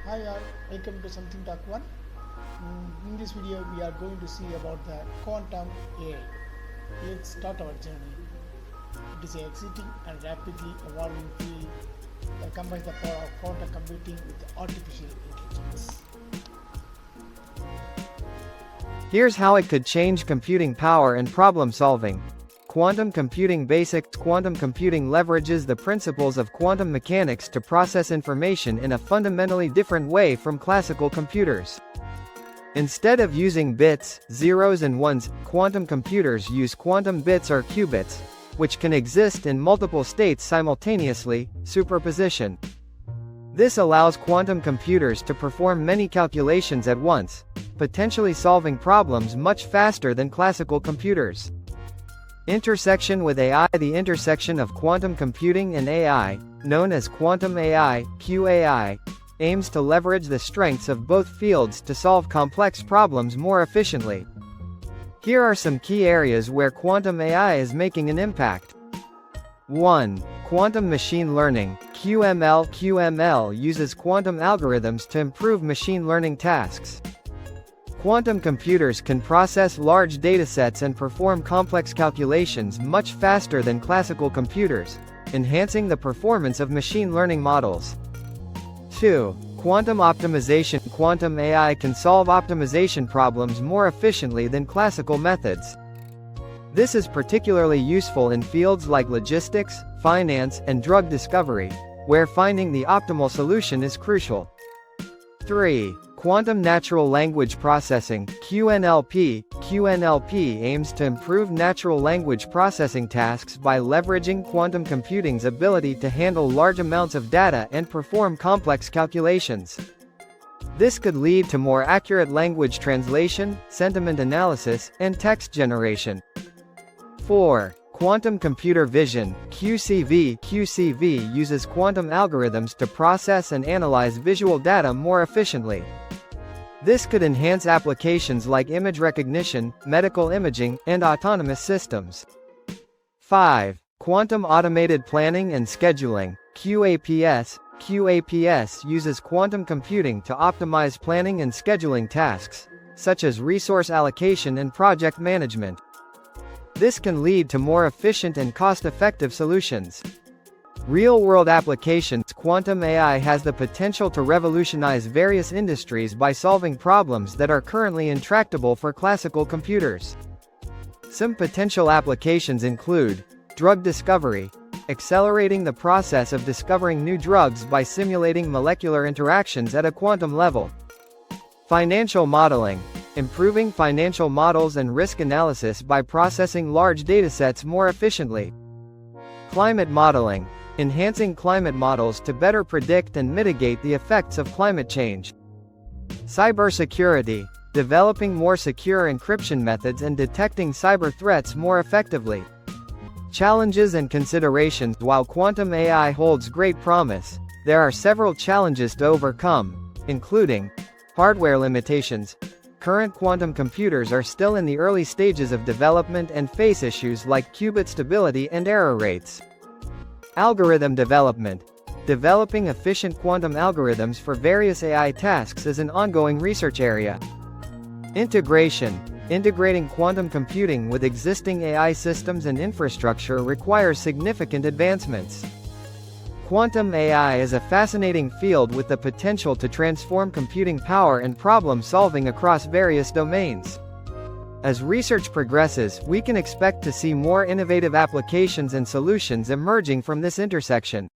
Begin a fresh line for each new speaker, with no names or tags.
Hi all, welcome to Something Talk 1. In this video we are going to see about the quantum AI. Let's start our journey. It is an exciting and rapidly evolving field that combines the power of quantum computing with artificial intelligence.
Here's how it could change computing power and problem solving. Quantum computing basics. Quantum computing leverages the principles of quantum mechanics to process information in a fundamentally different way from classical computers. Instead of using bits, zeros and ones, quantum computers use quantum bits or qubits, which can exist in multiple states simultaneously, superposition. This allows quantum computers to perform many calculations at once, potentially solving problems much faster than classical computers. Intersection with AI. The intersection of quantum computing and AI, known as quantum AI, QAI, aims to leverage the strengths of both fields to solve complex problems more efficiently. Here are some key areas where quantum AI is making an impact. 1. Quantum machine learning, QML. QML uses quantum algorithms to improve machine learning tasks. Quantum computers can process large datasets and perform complex calculations much faster than classical computers, enhancing the performance of machine learning models. 2. Quantum optimization. Quantum AI can solve optimization problems more efficiently than classical methods. This is particularly useful in fields like logistics, finance, and drug discovery, where finding the optimal solution is crucial. 3. Quantum natural language processing, QNLP. QNLP aims to improve natural language processing tasks by leveraging quantum computing's ability to handle large amounts of data and perform complex calculations. This could lead to more accurate language translation, sentiment analysis, and text generation. 4. Quantum computer vision, QCV. QCV uses quantum algorithms to process and analyze visual data more efficiently. This could enhance applications like image recognition, medical imaging, and autonomous systems. 5. Quantum automated planning and scheduling, QAPS. QAPS uses quantum computing to optimize planning and scheduling tasks, such as resource allocation and project management. This can lead to more efficient and cost-effective solutions. Real-world applications. Quantum AI has the potential to revolutionize various industries by solving problems that are currently intractable for classical computers. Some potential applications include drug discovery, accelerating the process of discovering new drugs by simulating molecular interactions at a quantum level. Financial modeling, improving financial models and risk analysis by processing large datasets more efficiently. Climate modeling, enhancing climate models to better predict and mitigate the effects of climate change. Cybersecurity, developing more secure encryption methods and detecting cyber threats more effectively. Challenges and considerations. While quantum AI holds great promise, there are several challenges to overcome, including hardware limitations. Current quantum computers are still in the early stages of development and face issues like qubit stability and error rates. Algorithm development. Developing efficient quantum algorithms for various AI tasks is an ongoing research area. Integration. Integrating quantum computing with existing AI systems and infrastructure requires significant advancements. Quantum AI is a fascinating field with the potential to transform computing power and problem solving across various domains. As research progresses, we can expect to see more innovative applications and solutions emerging from this intersection.